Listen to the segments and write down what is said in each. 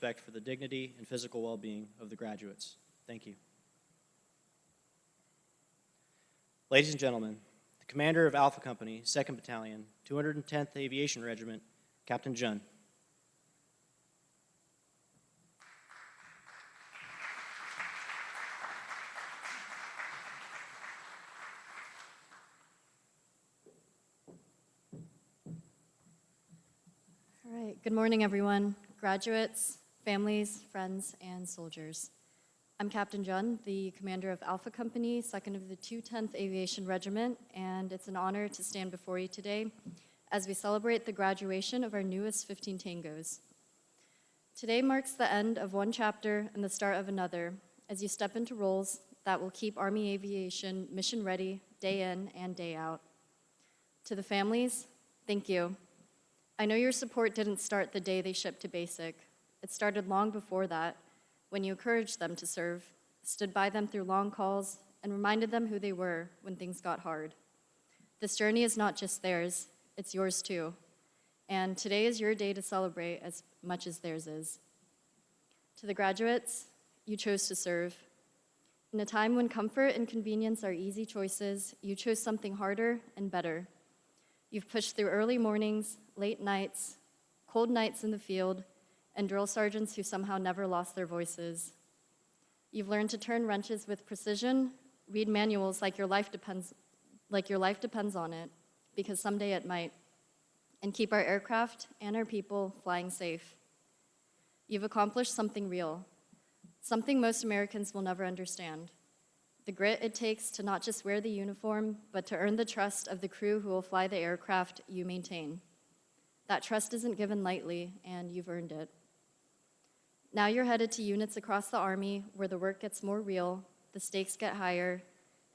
respect for the dignity and physical well-being of the graduates. Thank you. Ladies and gentlemen, the Commander of Alpha Company, 2nd Battalion, 210th Aviation Regiment, Captain Jun. All right, good morning, everyone, graduates, families, friends, and soldiers. I'm Captain Jun, the commander of Alpha Company, 2nd of the 210th Aviation Regiment, and it's an honor to stand before you today as we celebrate the graduation of our newest 15 Tangos. Today marks the end of one chapter and the start of another as you step into roles that will keep Army Aviation mission ready day in and day out. To the families, thank you. I know your support didn't start the day they shipped to basic. It started long before that, when you encouraged them to serve, stood by them through long calls, and reminded them who they were when things got hard. This journey is not just theirs, it's yours too. And today is your day to celebrate as much as theirs is. To the graduates, you chose to serve. In a time when comfort and convenience are easy choices, you chose something harder and better. You've pushed through early mornings, late nights, cold nights in the field, and drill sergeants who somehow never lost their voices. You've learned to turn wrenches with precision, read manuals like your life depends on it, because someday it might, and keep our aircraft and our people flying safe. You've accomplished something real, something most Americans will never understand. The grit it takes to not just wear the uniform, but to earn the trust of the crew who will fly the aircraft you maintain. That trust isn't given lightly, and you've earned it. Now you're headed to units across the Army where the work gets more real, the stakes get higher,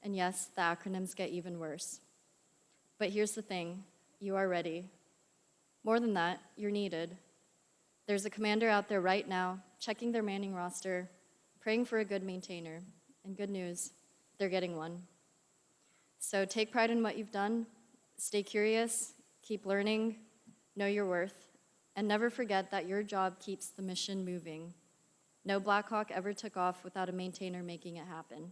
and yes, the acronyms get even worse. But here's the thing, you are ready. More than that, you're needed. There's a commander out there right now, checking their manning roster, praying for a good maintainer, and good news, they're getting one. So take pride in what you've done, stay curious, keep learning, know your worth, and never forget that your job keeps the mission moving. No Black Hawk ever took off without a maintainer making it happen.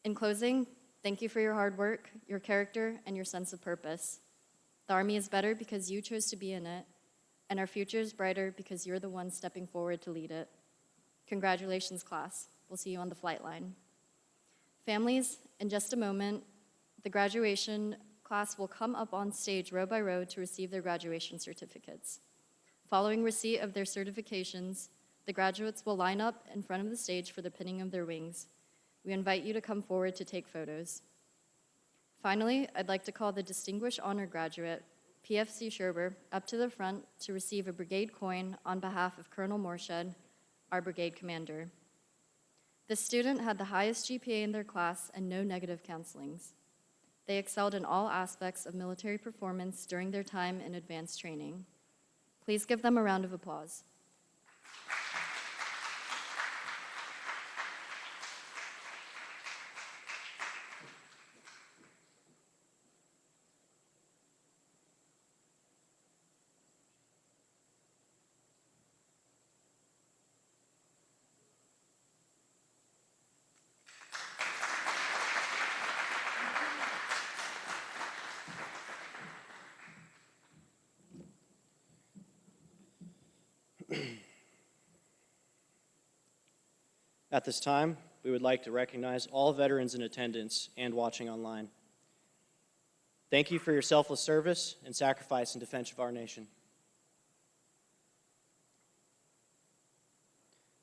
In closing, thank you for your hard work, your character, and your sense of purpose. The Army is better because you chose to be in it, and our future is brighter because you're the one stepping forward to lead it. Congratulations, class. We'll see you on the flight line. Families, in just a moment, the graduation class will come up on stage row by row to receive their graduation certificates. Following receipt of their certifications, the graduates will line up in front of the stage for the pinning of their wings. We invite you to come forward to take photos. Finally, I'd like to call the Distinguished Honor Graduate, PFC Sherber, up to the front to receive a brigade coin on behalf of Colonel Morshed, our brigade commander. This student had the highest GPA in their class and no negative counselings. They excelled in all aspects of military performance during their time in advanced training. Please give them a round of applause. At this time, we would like to recognize all veterans in attendance and watching online. Thank you for your selfless service and sacrifice in defense of our nation.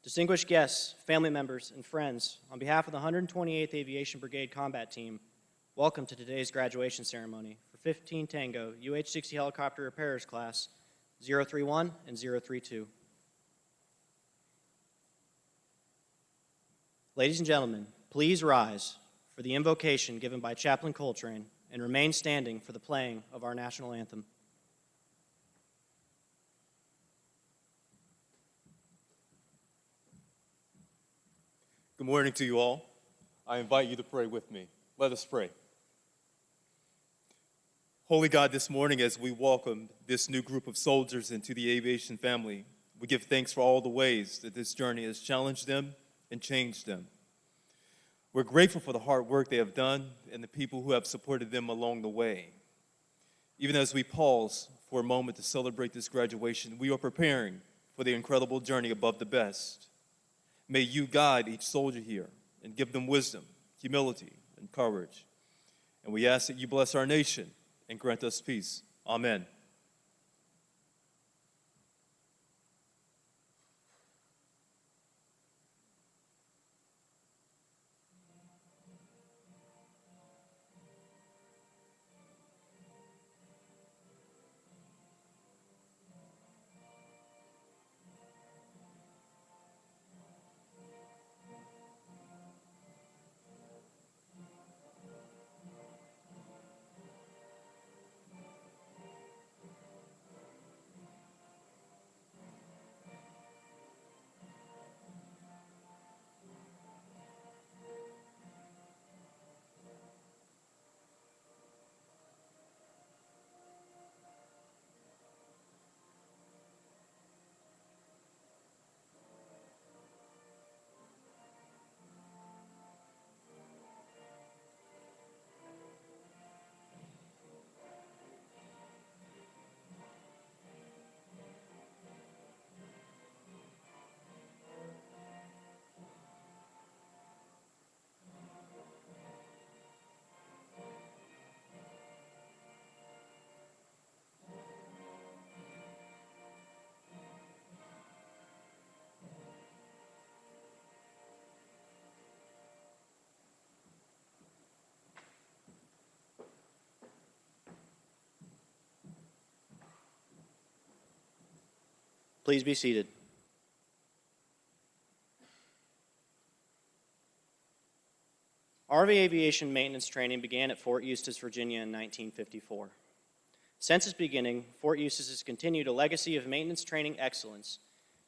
Distinguished guests, family members, and friends, on behalf of the 128th Aviation Brigade Combat Team, welcome to today's graduation ceremony for 15 Tango UH-60 Helicopter Repairers Class 031 and 032. Ladies and gentlemen, please rise for the invocation given by Chaplain Coltrane and remain standing for the playing of our national anthem. Good morning to you all. I invite you to pray with me. Let us pray. Holy God, this morning as we welcome this new group of soldiers into the aviation family, We give thanks for all the ways that this journey has challenged them and changed them. We're grateful for the hard work they have done and the people who have supported them along the way. Even as we pause for a moment to celebrate this graduation, we are preparing for the incredible journey above the best. May you guide each soldier here and give them wisdom, humility, and courage. And we ask that you bless our nation and grant us peace. Amen. Please be seated. Army aviation maintenance training began at Fort Eustis, Virginia in 1954. Since its beginning, Fort Eustis has continued a legacy of maintenance training excellence,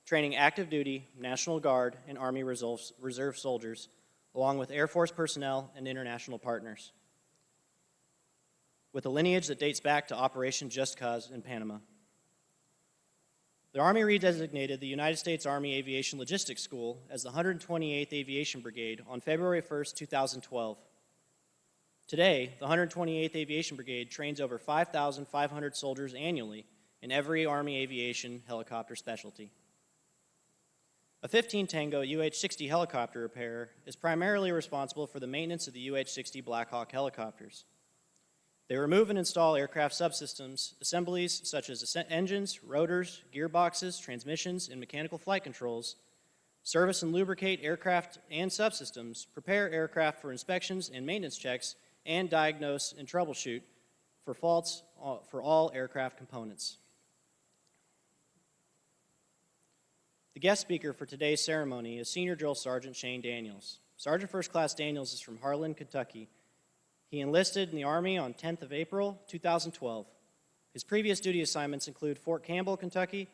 training active duty, National Guard, and Army Reserve soldiers, along with Air Force personnel and international partners, with a lineage that dates back to Operation Just Cause in Panama. The Army redesignated the United States Army Aviation Logistics School as the 128th Aviation Brigade on February 1st, 2012. Today, the 128th Aviation Brigade trains over 5,500 soldiers annually in every Army aviation helicopter specialty. A 15 Tango UH-60 helicopter repairer is primarily responsible for the maintenance of the UH-60 Black Hawk helicopters. They remove and install aircraft subsystems, assemblies such as engines, rotors, gearboxes, transmissions, and mechanical flight controls, service and lubricate aircraft and subsystems, prepare aircraft for inspections and maintenance checks, and diagnose and troubleshoot for faults for all aircraft components. The guest speaker for today's ceremony is Senior Drill Sergeant Shane Daniels. Sergeant First Class Daniels is from Harlan, Kentucky. He enlisted in the Army on 10th of April, 2012. His previous duty assignments include Fort Campbell, Kentucky,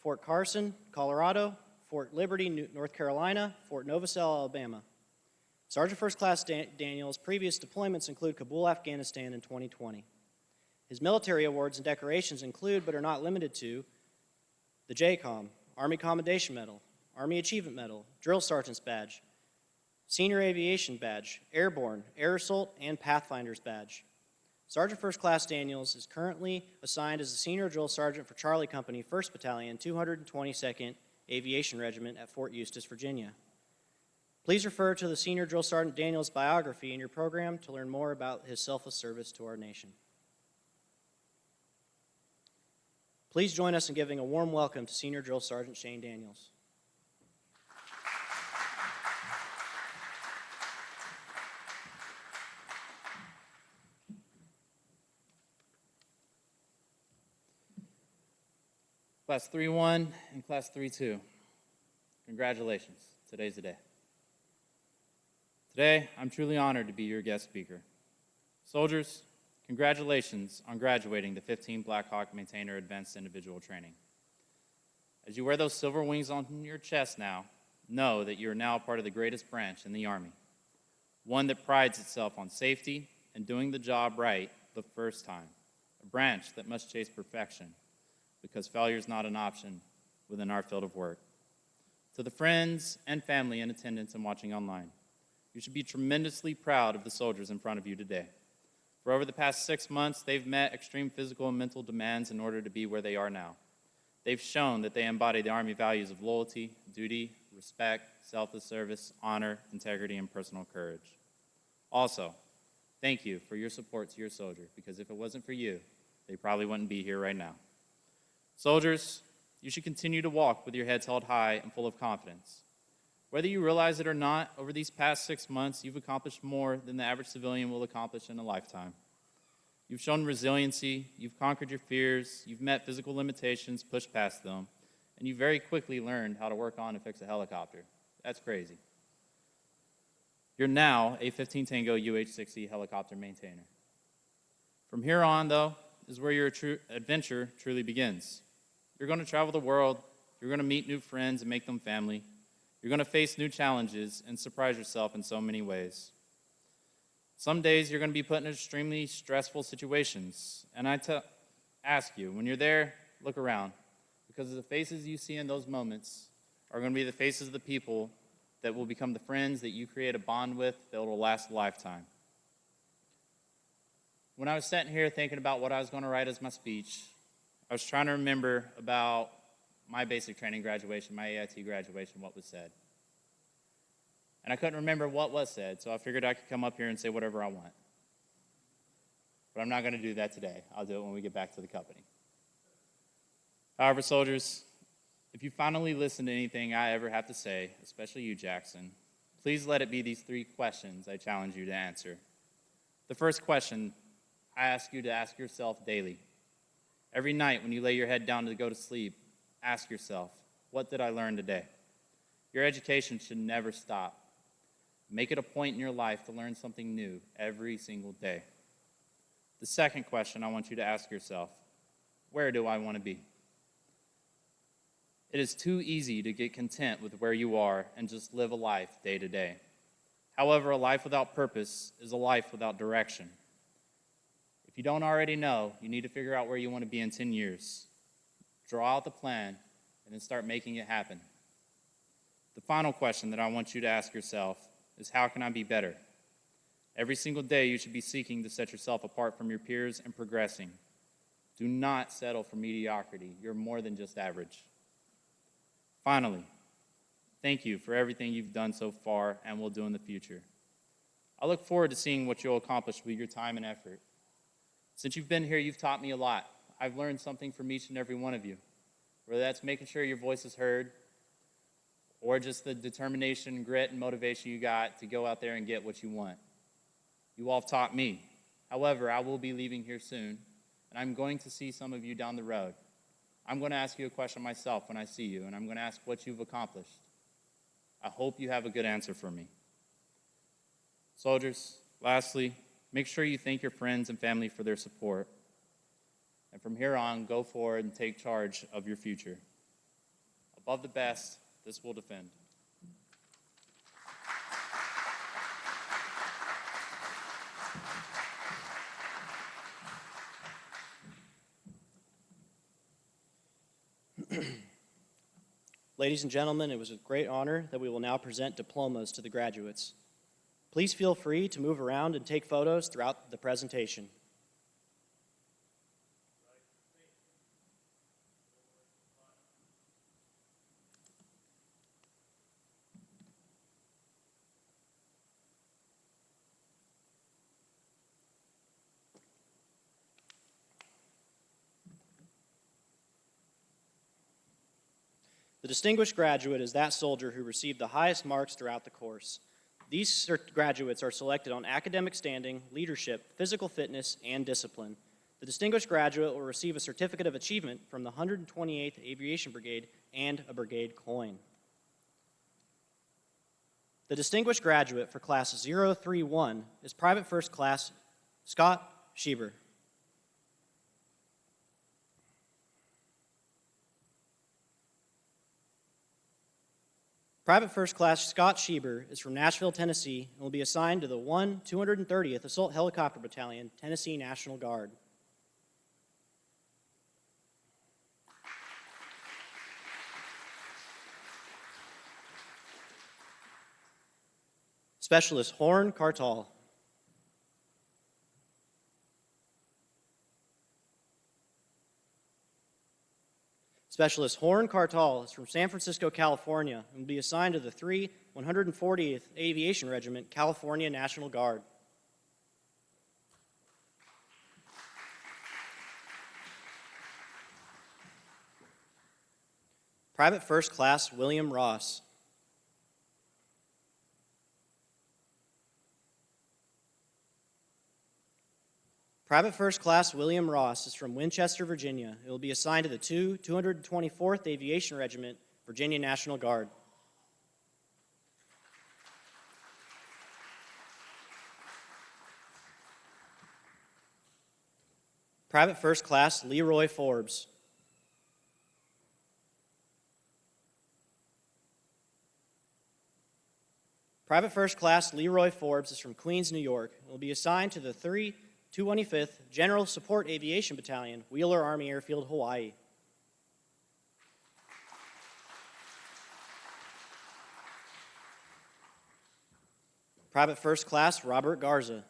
Fort Carson, Colorado, Fort Liberty, North Carolina, Fort Novosel, Alabama. Sergeant First Class Daniels' previous deployments include Kabul, Afghanistan in 2020. His military awards and decorations include, but are not limited to, the JCOM, Army Commendation Medal, Army Achievement Medal, Drill Sergeant's Badge, Senior Aviation Badge, Airborne, Air Assault, and Pathfinder's Badge. Sergeant First Class Daniels is currently assigned as the Senior Drill Sergeant for Charlie Company, 1st Battalion, 222nd Aviation Regiment at Fort Eustis, Virginia. Please refer to the Senior Drill Sergeant Daniels' biography in your program to learn more about his selfless service to our nation. Please join us in giving a warm welcome to Senior Drill Sergeant Shane Daniels. Class 3-1 and Class 3-2, congratulations, today's the day. Today, I'm truly honored to be your guest speaker. Soldiers, congratulations on graduating the 15 Black Hawk Maintainer Advanced Individual Training. As you wear those silver wings on your chest now, know that you are now part of the greatest branch in the Army, one that prides itself on safety and doing the job right the first time, a branch that must chase perfection, because failure is not an option, within our field of work. To the friends and family in attendance and watching online, you should be tremendously proud of the soldiers in front of you today. For over the past 6 months, they've met extreme physical and mental demands in order to be where they are now. They've shown that they embody the Army values of loyalty, duty, respect, selfless service, honor, integrity, and personal courage. Also, thank you for your support to your soldier, because if it wasn't for you, they probably wouldn't be here right now. Soldiers, you should continue to walk with your heads held high and full of confidence. Whether you realize it or not, over these past 6 months, you've accomplished more than the average civilian will accomplish in a lifetime. You've shown resiliency, you've conquered your fears, you've met physical limitations, pushed past them, and you very quickly learned how to work on and fix a helicopter. That's crazy. You're now a 15 Tango UH-60 helicopter maintainer. From here on, though, is where your adventure truly begins. You're going to travel the world, you're going to meet new friends and make them family, you're going to face new challenges and surprise yourself in so many ways. Some days you're going to be put in extremely stressful situations, and I ask you, when you're there, look around, because the faces you see in those moments are going to be the faces of the people that will become the friends that you create a bond with that will last a lifetime. When I was sitting here thinking about what I was going to write as my speech, I was trying to remember about my basic training graduation, my AIT graduation, what was said. And I couldn't remember what was said, so I figured I could come up here and say whatever I want. But I'm not going to do that today. I'll do it when we get back to the company. However, soldiers, if you finally listen to anything I ever have to say, especially you, Jackson, please let it be these 3 questions I challenge you to answer. The first question I ask you to ask yourself daily. Every night when you lay your head down to go to sleep, ask yourself, what did I learn today? Your education should never stop. Make it a point in your life to learn something new every single day. The second question I want you to ask yourself, where do I want to be? It is too easy to get content with where you are and just live a life day to day. However, a life without purpose is a life without direction. If you don't already know, you need to figure out where you want to be in 10 years. Draw out the plan and then start making it happen. The final question that I want you to ask yourself is, how can I be better? Every single day you should be seeking to set yourself apart from your peers and progressing. Do not settle for mediocrity. You're more than just average. Finally, thank you for everything you've done so far and will do in the future. I look forward to seeing what you'll accomplish with your time and effort. Since you've been here, you've taught me a lot. I've learned something from each and every one of you, whether that's making sure your voice is heard or just the determination, grit, and motivation you got to go out there and get what you want. You all have taught me. However, I will be leaving here soon, and I'm going to see some of you down the road. I'm going to ask you a question myself when I see you, and I'm going to ask what you've accomplished. I hope you have a good answer for me. Soldiers, lastly, make sure you thank your friends and family for their support. And from here on, go forward and take charge of your future. Above the best, this will defend. Ladies and gentlemen, it was a great honor that we will now present diplomas to the graduates. Please feel free to move around and take photos throughout the presentation. The distinguished graduate is that soldier who received the highest marks throughout the course. These graduates are selected on academic standing, leadership, physical fitness, and discipline. The distinguished graduate will receive a certificate of achievement from the 128th Aviation Brigade and a brigade coin. The distinguished graduate for Class 031 is Private First Class Scott Schieber. Private First Class Scott Schieber is from Nashville, Tennessee, and will be assigned to the 230th Assault Helicopter Battalion, Tennessee National Guard. Specialist Horn Cartal. Specialist Horn Cartal is from San Francisco, California, and will be assigned to the 128th Aviation Regiment, California National Guard. Private First Class William Ross. Private First Class William Ross is from Winchester, Virginia. It will be assigned to the 224th Aviation Regiment, Virginia National Guard. Private First Class Leroy Forbes. Private First Class Leroy Forbes is from Queens, New York, and will be assigned to the 225th General Support Aviation Battalion, Wheeler Army Airfield, Hawaii. Private First Class Robert Garza.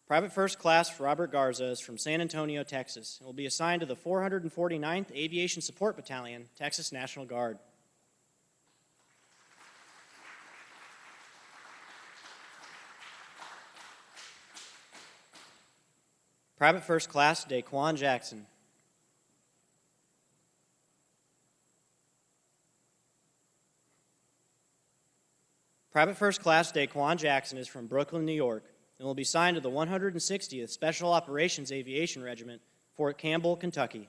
Private First Class Robert Garza is from San Antonio, Texas, and will be assigned to the 449th Aviation Support Battalion, Texas National Guard. Private First Class Daquan Jackson. Private First Class Daquan Jackson is from Brooklyn, New York, and will be assigned to the 160th Special Operations Aviation Regiment, Fort Campbell, Kentucky.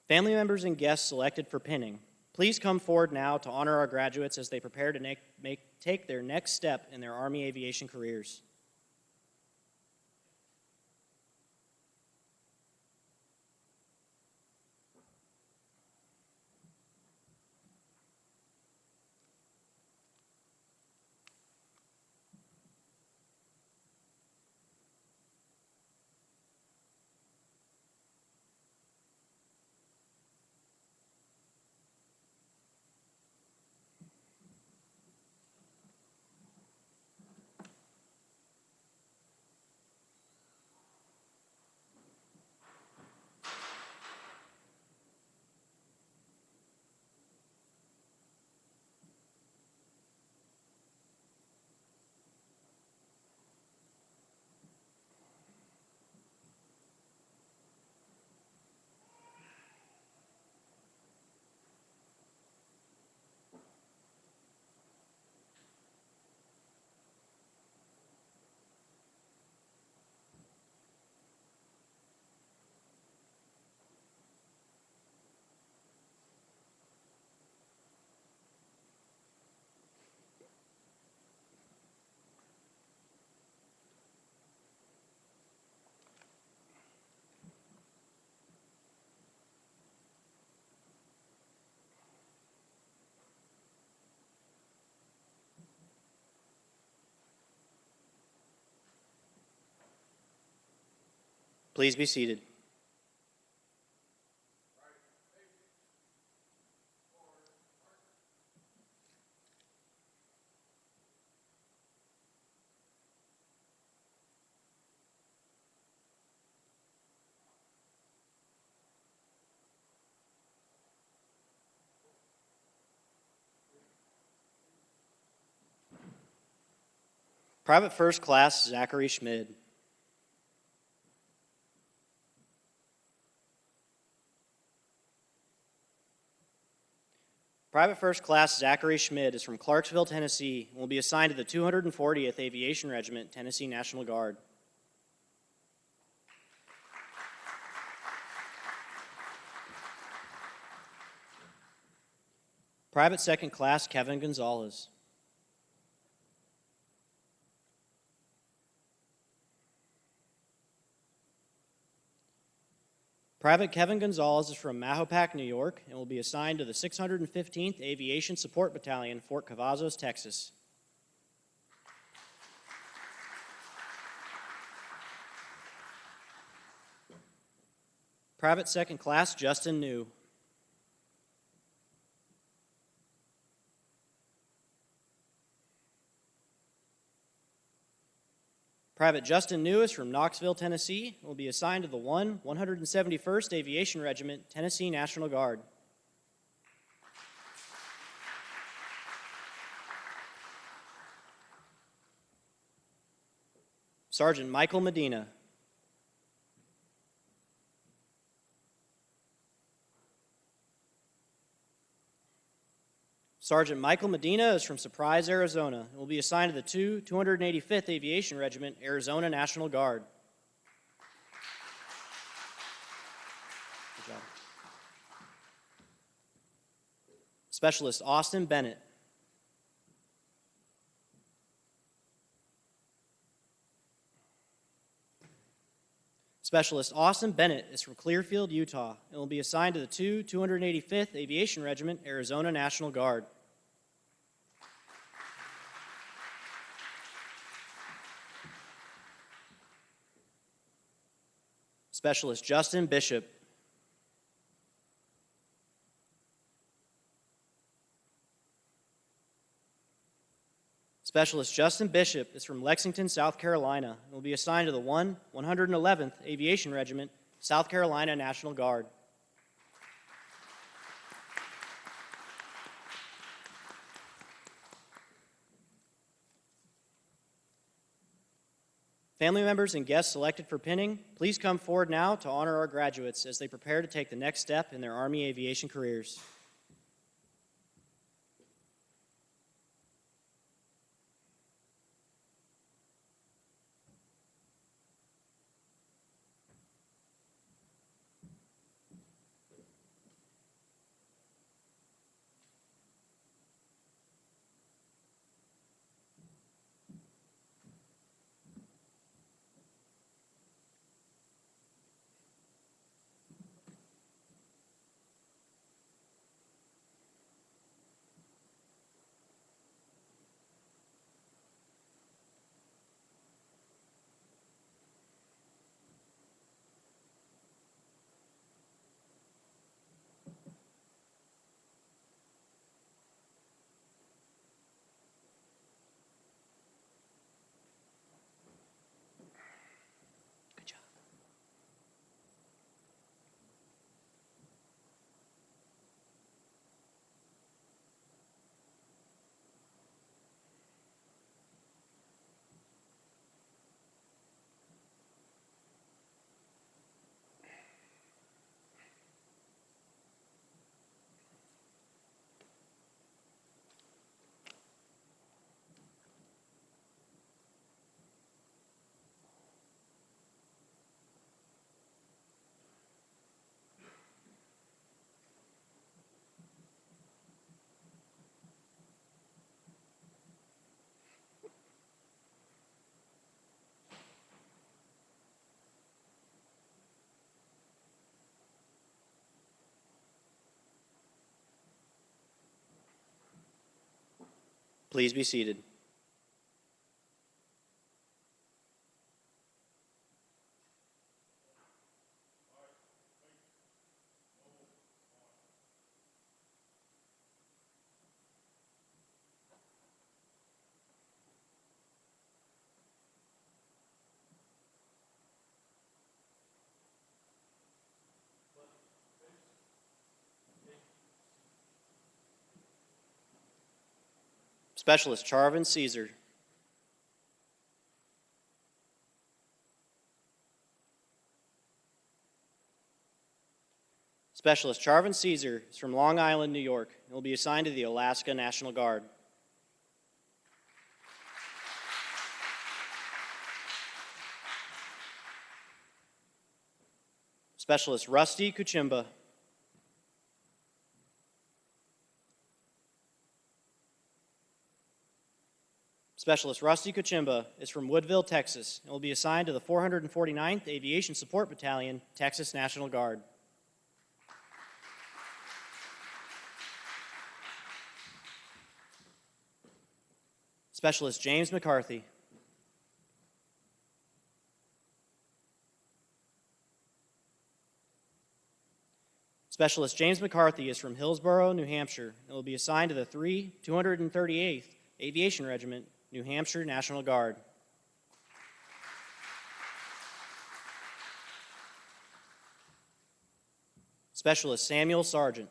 Family members and guests selected for pinning, please come forward now to honor our graduates as they prepare to take their next step in their Army aviation careers. Please be seated. Private First Class Zachary Schmid. Private First Class Zachary Schmid is from Clarksville, Tennessee, and will be assigned to the 240th Aviation Regiment, Tennessee National Guard. Private Second Class Kevin Gonzalez. Private Kevin Gonzalez is from Mahopac, New York, and will be assigned to the 615th Aviation Support Battalion, Fort Cavazos, Texas. Private Second Class Justin New. Private Justin New is from Knoxville, Tennessee, and will be assigned to the 171st Aviation Regiment, Tennessee National Guard. Sergeant Michael Medina. Sergeant Michael Medina is from Surprise, Arizona, and will be assigned to the 285th Aviation Regiment, Arizona National Guard. Good job. Specialist Austin Bennett. Specialist Austin Bennett is from Clearfield, Utah, and will be assigned to the 285th Aviation Regiment, Arizona National Guard. Specialist Justin Bishop. Specialist Justin Bishop is from Lexington, South Carolina, and will be assigned to the 111th Aviation Regiment, South Carolina National Guard. Family members and guests selected for pinning, please come forward now to honor our graduates as they prepare to take the next step in their Army aviation careers. Good job. Please be seated. Specialist Charvin Caesar. Specialist Charvin Caesar is from Long Island, New York, and will be assigned to the Alaska National Guard. Specialist Rusty Kuchimba. Specialist Rusty Kuchimba is from Woodville, Texas, and will be assigned to the 449th Aviation Support Battalion, Texas National Guard. Specialist James McCarthy. Specialist James McCarthy is from Hillsborough, New Hampshire, and will be assigned to the 238th Aviation Regiment, New Hampshire National Guard. Specialist Samuel Sargent.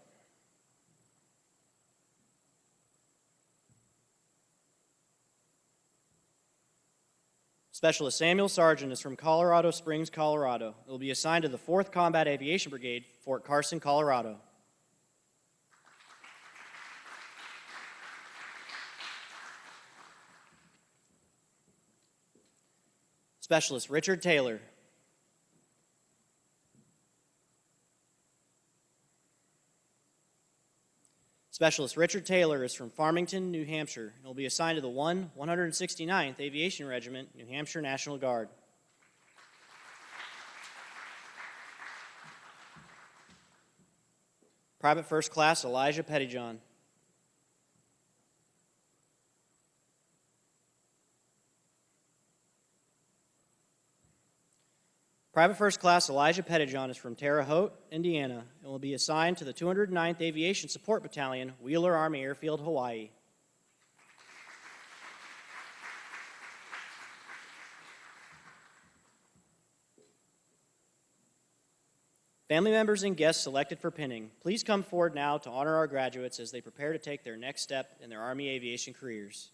Specialist Samuel Sargent is from Colorado Springs, Colorado. It will be assigned to the 4th Combat Aviation Brigade, Fort Carson, Colorado. Specialist Richard Taylor. Specialist Richard Taylor is from Farmington, New Hampshire, and will be assigned to the 169th Aviation Regiment, New Hampshire National Guard. Private First Class Elijah Pettyjohn. Private First Class Elijah Pettyjohn is from Terre Haute, Indiana, and will be assigned to the 209th Aviation Support Battalion, Wheeler Army Airfield, Hawaii. Family members and guests selected for pinning, please come forward now to honor our graduates as they prepare to take their next step in their Army aviation careers.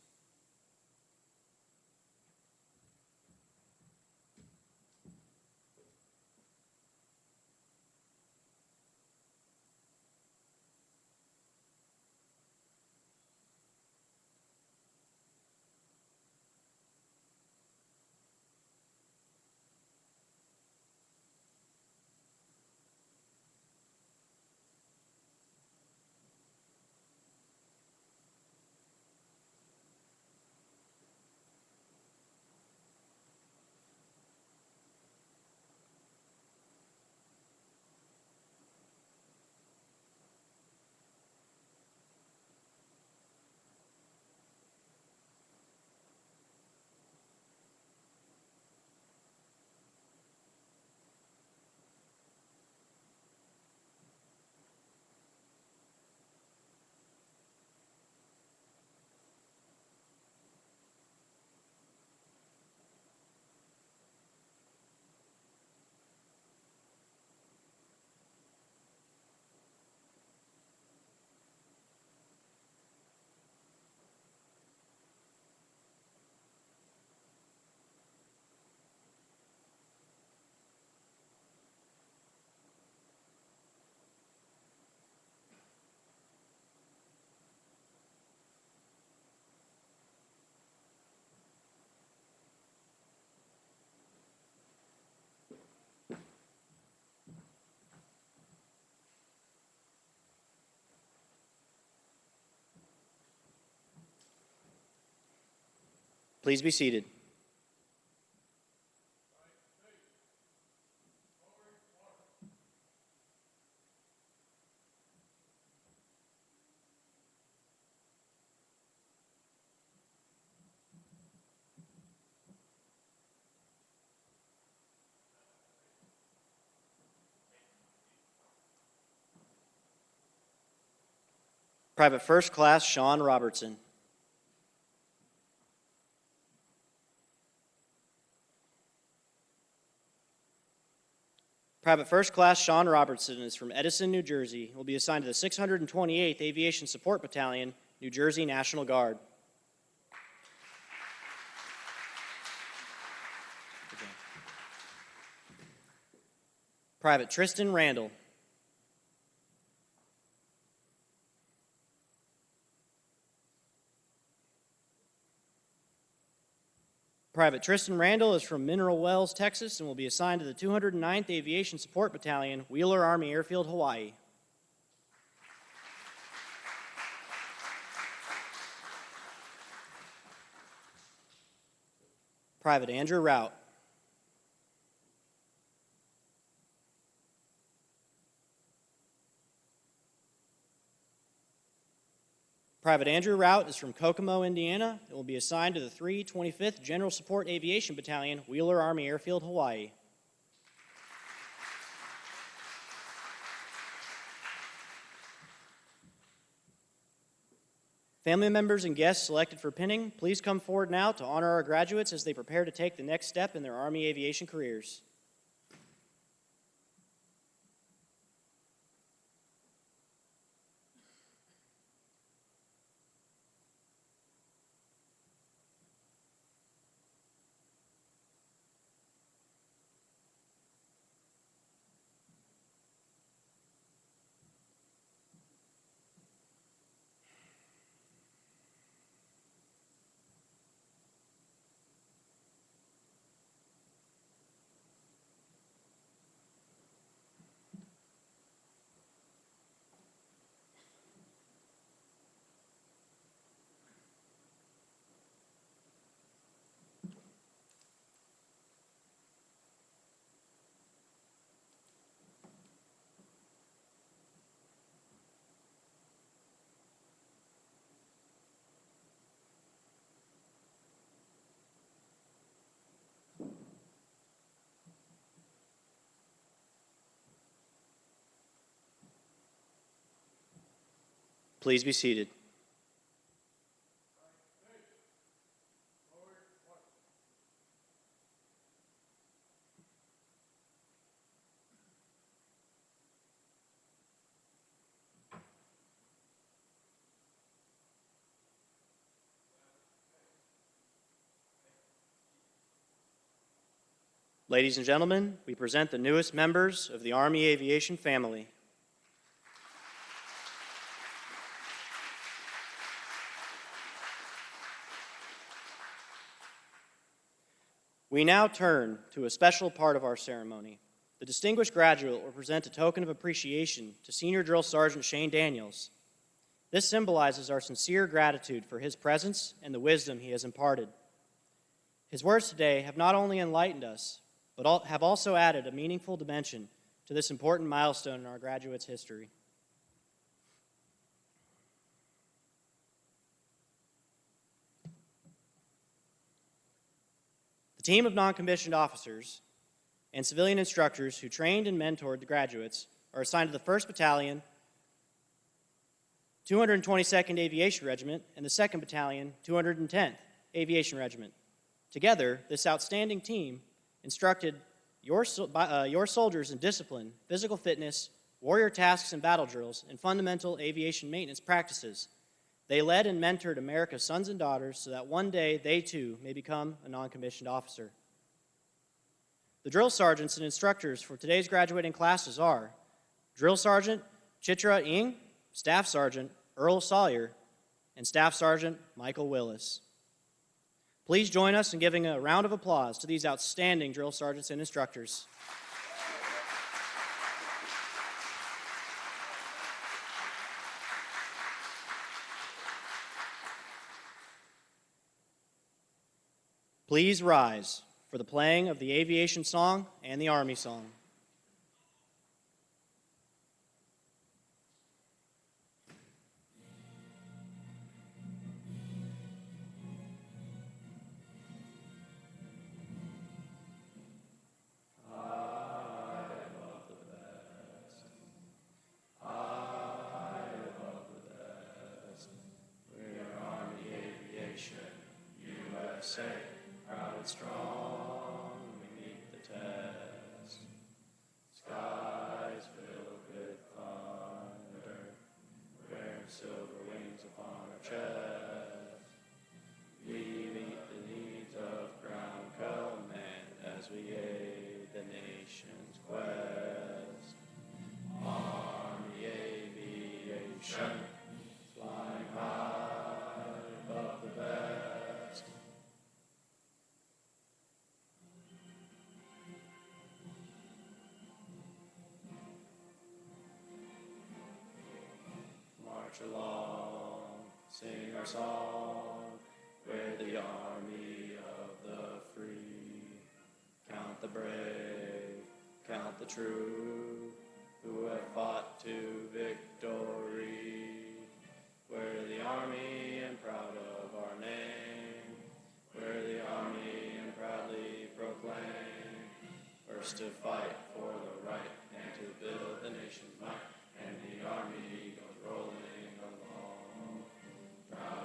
Please be seated. Private First Class Sean Robertson. Private First Class Sean Robertson is from Edison, New Jersey, and will be assigned to the 628th Aviation Support Battalion, New Jersey National Guard. Private Tristan Randall. Private Tristan Randall is from Mineral Wells, Texas, and will be assigned to the 209th Aviation Support Battalion, Wheeler Army Airfield, Hawaii. Private Andrew Rout. Private Andrew Rout is from Kokomo, Indiana, and will be assigned to the 325th General Support Aviation Battalion, Wheeler Army Airfield, Hawaii. Family members and guests selected for pinning, please come forward now to honor our graduates as they prepare to take the next step in their Army aviation careers. Please be seated. Ladies and gentlemen, we present the newest members of the Army Aviation family. We now turn to a special part of our ceremony. The distinguished graduate will present a token of appreciation to Senior Drill Sergeant Shane Daniels. This symbolizes our sincere gratitude for his presence and the wisdom he has imparted. His words today have not only enlightened us, but have also added a meaningful dimension to this important milestone in our graduates' history. The team of non-commissioned officers and civilian instructors who trained and mentored the graduates are assigned to the 1st Battalion, 222nd Aviation Regiment, and the 2nd Battalion, 210th Aviation Regiment. Together, this outstanding team instructed your soldiers in discipline, physical fitness, warrior tasks and battle drills, and fundamental aviation maintenance practices. They led and mentored America's sons and daughters so that one day they too may become a non-commissioned officer. The drill sergeants and instructors for today's graduating classes are Drill Sergeant Chitra Ng, Staff Sergeant Earl Sawyer, and Staff Sergeant Michael Willis. Please join us in giving a round of applause to these outstanding drill sergeants and instructors. Please rise for the playing of the Aviation Song and the Army Song. Proud and strong, we meet the test. Skies filled with thunder, wearing silver wings upon our chest. We meet the needs of ground command as we aid the nation's quest. Army aviation, flying high above the best. March along, sing our song, we're the army of the free. Count the brave, count the true, who have fought to victory. We're the army and proud of our name. We're the army and proudly proclaim. First to fight for the right and to build the nation's might. And the army goes rolling along. Proud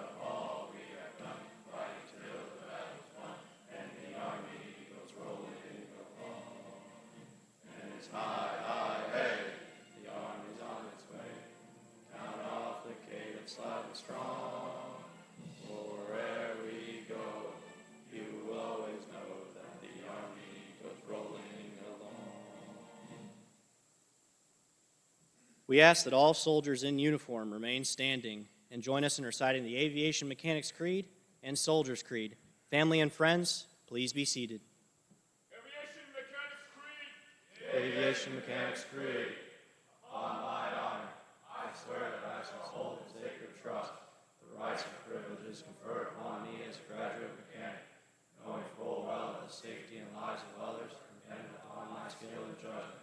The army's on its way. Count off the cadence loud and strong. Wherever we go, you will always know that the army goes rolling along. We ask that all soldiers in uniform remain standing and join us in reciting the Aviation Mechanics Creed and Soldier's Creed. Family and friends, please be seated. Aviation Mechanics Creed! Aviation Mechanics Creed. On my honor, I swear that I shall hold in sacred trust the rights and privileges conferred upon me as a graduate mechanic, knowing full well that the safety and lives of others depend upon my skill and judgment.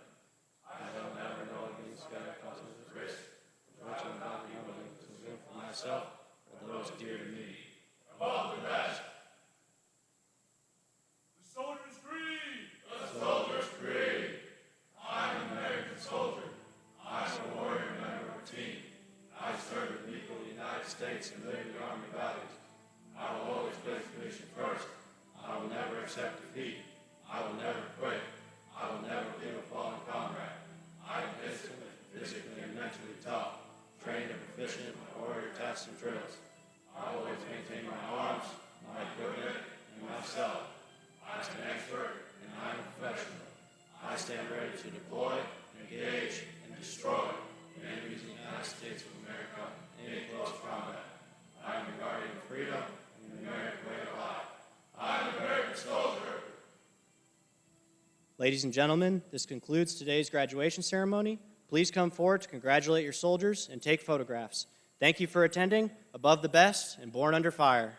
I shall never know against God causes of risk, which I will not be willing to assume for myself or those dear to me. Above the best. The Soldier's Creed! The Soldier's Creed. I'm an American soldier. I'm a warrior member of a team. I serve the people of the United States and live the Army values. I will always place the mission first. I will never accept defeat. I will never quit. I will never leave a fallen comrade. I am physically and mentally tough, trained and proficient in my warrior tests and drills. I always maintain my arms, my equipment, and myself. I stand expert and I am professional. I stand ready to deploy, engage, and destroy the enemies of the United States of America in a close combat. I am the guardian of freedom and the American way of life. I am an American soldier. Ladies and gentlemen, this concludes today's graduation ceremony. Please come forward to congratulate your soldiers and take photographs. Thank you for attending Above the Best and Born Under Fire.